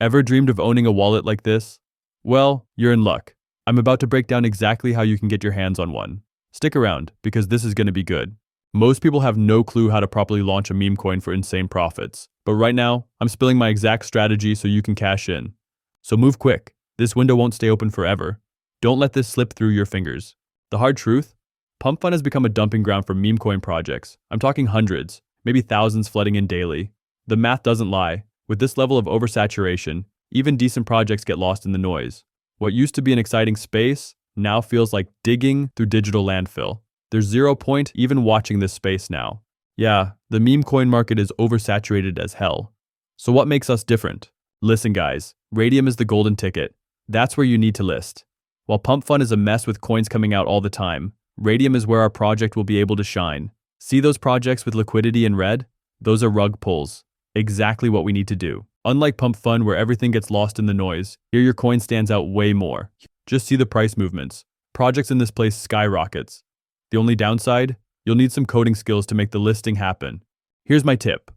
Ever dreamed of owning a wallet like this? Well, you're in luck. I'm about to break down exactly how you can get your hands on one. Stick around, because this is going to be good. Most people have no clue how to properly launch a meme coin for insane profits. But right now, I'm spilling my exact strategy so you can cash in. So move quick. This window won't stay open forever. Don't let this slip through your fingers. The hard truth? Pump.Fun has become a dumping ground for meme coin projects. I'm talking hundreds, maybe thousands flooding in daily. The math doesn't lie. With this level of oversaturation, even decent projects get lost in the noise. What used to be an exciting space now feels like digging through digital landfill. There's zero point even watching this space now. Yeah, the meme coin market is oversaturated as hell. So what makes us different? Listen guys, Radium is the golden ticket. That's where you need to list. While Pump.Fun is a mess with coins coming out all the time, Radium is where our project will be able to shine. See those projects with liquidity in red? Those are rug pulls. Exactly what we need to do. Unlike Pump.Fun where everything gets lost in the noise, here your coin stands out way more. Just see the price movements. Projects in this place skyrockets. The only downside? You'll need some coding skills to make the listing happen. Here's my tip.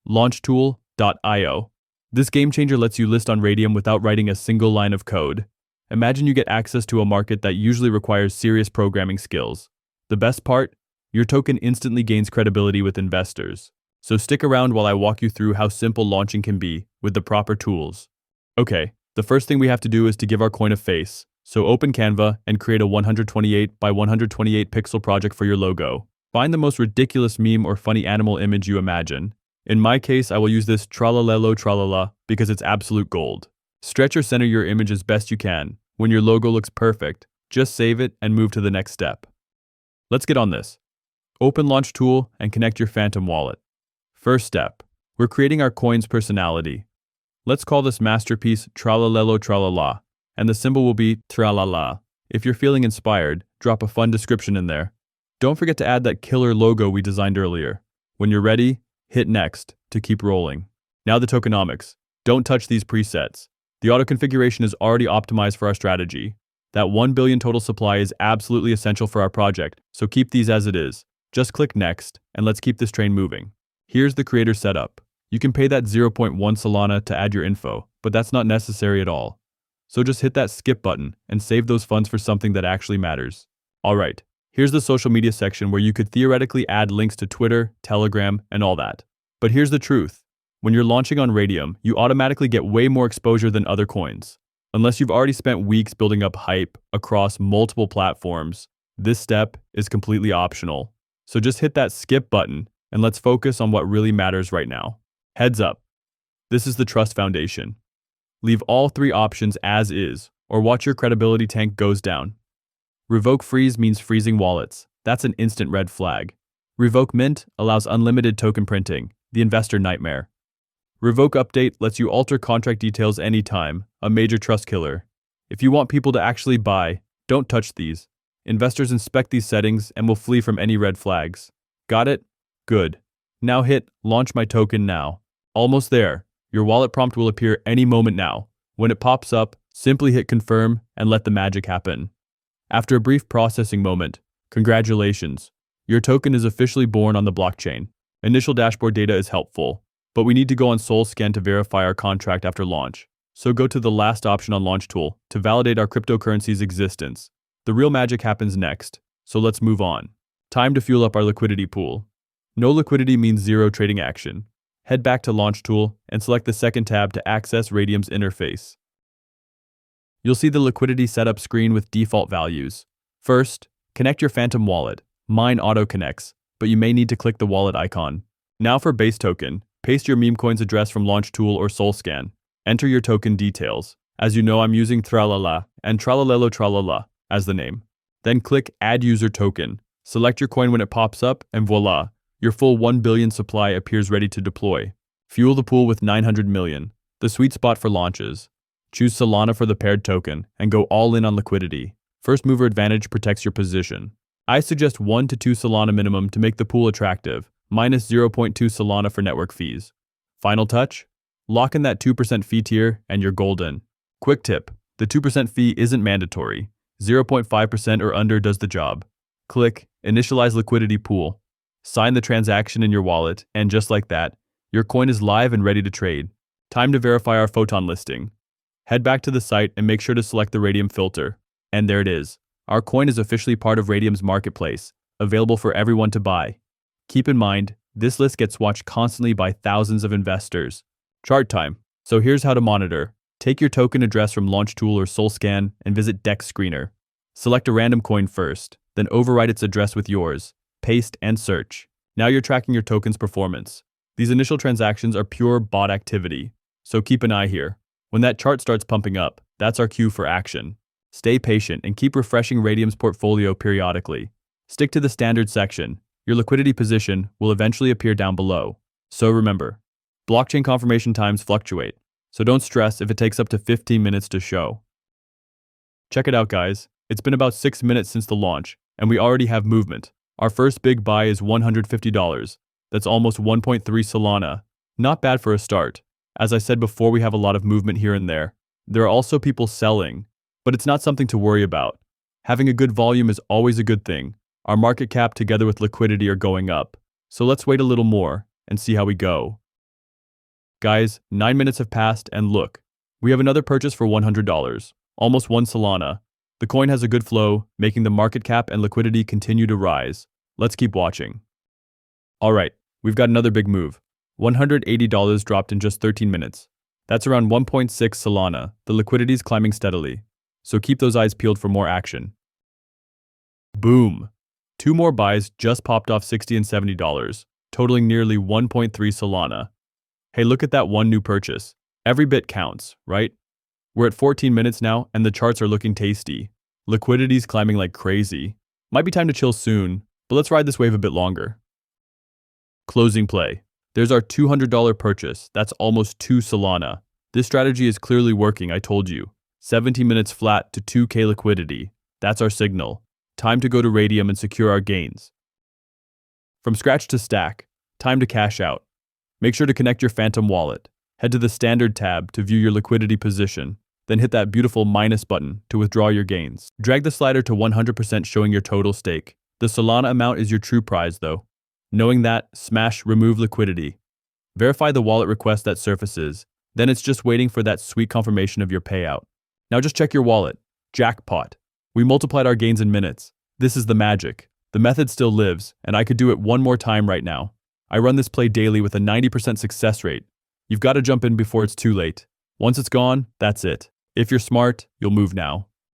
Launchtool.io. This game changer lets you list on Radium without writing a single line of code. Imagine you get access to a market that usually requires serious programming skills. The best part? Your token instantly gains credibility with investors. So stick around while I walk you through how simple launching can be with the proper tools. Okay, the first thing we have to do is to give our coin a face. So open Canva and create a 128 by 128 pixel project for your logo. Find the most ridiculous meme or funny animal image you imagine. In my case, I will use this TRALALA because it's absolute gold. Stretch or center your image as best you can. When your logo looks perfect, just save it and move to the next step. Let's get on this. Open Launch Tool and connect your Phantom wallet. First step, we're creating our coin's personality. Let's call this masterpiece TRALALA, and the symbol will be TRALALA. If you're feeling inspired, drop a fun description in there. Don't forget to add that killer logo we designed earlier. When you're ready, hit next to keep rolling. Now the tokenomics. Don't touch these presets. The auto configuration is already optimized for our strategy. That 1 billion total supply is absolutely essential for our project, so keep these as it is. Just click next, and let's keep this train moving. Here's the creator setup. You can pay that 0.1 Solana to add your info, but that's not necessary at all. So just hit that skip button and save those funds for something that actually matters. Alright, here's the social media section where you could theoretically add links to Twitter, Telegram, and all that. But here's the truth. When you're launching on Radium, you automatically get way more exposure than other coins. Unless you've already spent weeks building up hype across multiple platforms, this step is completely optional. So just hit that skip button and let's focus on what really matters right now. Heads up. This is the trust foundation. Leave all three options as is, or watch your credibility tank goes down. Revoke freeze means freezing wallets. That's an instant red flag. Revoke mint allows unlimited token printing, the investor nightmare. Revoke update lets you alter contract details anytime, a major trust killer. If you want people to actually buy, don't touch these. Investors inspect these settings and will flee from any red flags. Got it? Good. Now hit launch my token now. Almost there. Your wallet prompt will appear any moment now. When it pops up, simply hit confirm and let the magic happen. After a brief processing moment, congratulations. Your token is officially born on the blockchain. Initial dashboard data is helpful, but we need to go on SolScan to verify our contract after launch. So go to the last option on Launch Tool to validate our cryptocurrency's existence. The real magic happens next, so let's move on. Time to fuel up our liquidity pool. No liquidity means zero trading action. Head back to Launch Tool and select the second tab to access Radium's interface. You'll see the liquidity setup screen with default values. First, connect your Phantom wallet. Mine auto connects, but you may need to click the wallet icon. Now for base token, paste your Memecoin's address from Launch Tool or SolScan. Enter your token details. As you know, I'm using TRALALA and TRALALA as the name. Then click Add User Token. Select your coin when it pops up, and voila, your full 1 billion supply appears ready to deploy. Fuel the pool with 900 million, the sweet spot for launches. Choose Solana for the paired token, and go all in on liquidity. First mover advantage protects your position. I suggest 1 to 2 Solana minimum to make the pool attractive, minus 0.2 Solana for network fees. Final touch? Lock in that 2% fee tier, and you're golden. Quick tip, the 2% fee isn't mandatory. 0.5% or under does the job. Click Initialize Liquidity Pool. Sign the transaction in your wallet, and just like that, your coin is live and ready to trade. Time to verify our photon listing. Head back to the site and make sure to select the Radium filter. And there it is. Our coin is officially part of Radium's marketplace, available for everyone to buy. Keep in mind, this list gets watched constantly by thousands of investors. Chart time. So here's how to monitor. Take your token address from LaunchTool or SolScan and visit Dex Screener. Select a random coin first, then overwrite its address with yours. Paste and search. Now you're tracking your token's performance. These initial transactions are pure bot activity, so keep an eye here. When that chart starts pumping up, that's our cue for action. Stay patient and keep refreshing Radium's portfolio periodically. Stick to the standard section. Your liquidity position will eventually appear down below. So remember, blockchain confirmation times fluctuate, so don't stress if it takes up to 15 minutes to show. Check it out, guys. It's been about 6 minutes since the launch, and we already have movement. Our first big buy is $150. That's almost 1.3 Solana. Not bad for a start. As I said before, we have a lot of movement here and there. There are also people selling, but it's not something to worry about. Having a good volume is always a good thing. Our market cap together with liquidity are going up. So let's wait a little more and see how we go. Guys, 9 minutes have passed and look, we have another purchase for $100, almost 1 Solana. The coin has a good flow, making the market cap and liquidity continue to rise. Let's keep watching. Alright, we've got another big move. $180 dropped in just 13 minutes. That's around 1.6 Solana. The liquidity is climbing steadily. So keep those eyes peeled for more action. Boom! 2 more buys just popped off $60 and $70, totaling nearly 1.3 Solana. Hey, look at that one new purchase. Every bit counts, right? We're at 14 minutes now and the charts are looking tasty. Liquidity's climbing like crazy. Might be time to chill soon, but let's ride this wave a bit longer. Closing play. There's our $200 purchase. That's almost 2 Solana. This strategy is clearly working, I told you. 17 minutes flat to 2K liquidity. That's our signal. Time to go to Radium and secure our gains. From scratch to stack, time to cash out. Make sure to connect your Phantom wallet. Head to the Standard tab to view your liquidity position, then hit that beautiful minus button to withdraw your gains. Drag the slider to 100% showing your total stake. The Solana amount is your true prize though. Knowing that, smash Remove Liquidity. Verify the wallet request that surfaces, then it's just waiting for that sweet confirmation of your payout. Now just check your wallet. Jackpot. We multiplied our gains in minutes. This is the magic. The method still lives, and I could do it one more time right now. I run this play daily with a 90% success rate. You've got to jump in before it's too late. Once it's gone, that's it. If you're smart, you'll move now.